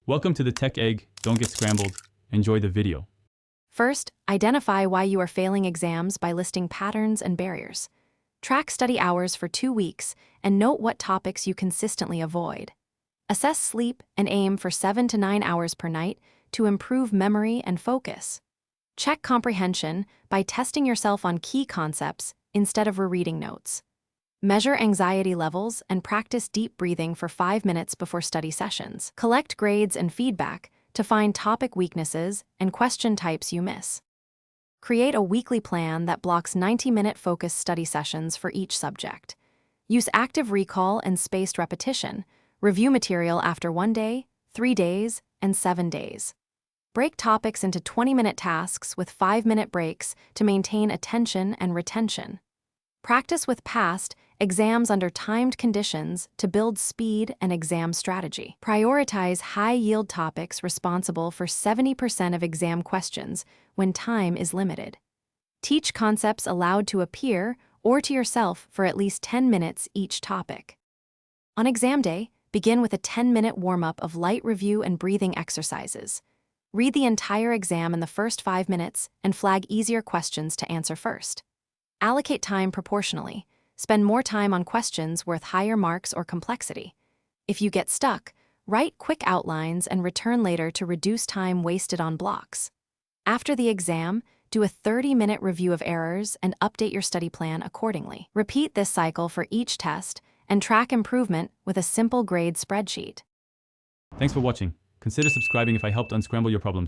Welcome to the Tech Egg. Don't get scrambled. Enjoy the video. First, identify why you are failing exams by listing patterns and barriers. Track study hours for 2 weeks and note what topics you consistently avoid. Assess sleep and aim for 7 to 9 hours per night to improve memory and focus. Check comprehension by testing yourself on key concepts instead of rereading notes. Measure anxiety levels and practice deep breathing for 5 minutes before study sessions. Collect grades and feedback to find topic weaknesses and question types you miss. Create a weekly plan that blocks 90-minute focused study sessions for each subject. Use active recall and spaced repetition. Review material after 1 day, 3 days, and 7 days. Break topics into 20-minute tasks with 5-minute breaks to maintain attention and retention. Practice with past exams under timed conditions to build speed and exam strategy. Prioritize high-yield topics responsible for 70% of exam questions when time is limited. Teach concepts aloud to a peer or to yourself for at least 10 minutes each topic. On exam day, begin with a 10-minute warm-up of light review and breathing exercises. Read the entire exam in the first 5 minutes and flag easier questions to answer first. Allocate time proportionally. Spend more time on questions worth higher marks or complexity. If you get stuck, write quick outlines and return later to reduce time wasted on blocks. After the exam, do a 30-minute review of errors and update your study plan accordingly. Repeat this cycle for each test and track improvement with a simple grade spreadsheet. Thanks for watching. Consider subscribing if I helped unscramble your problems.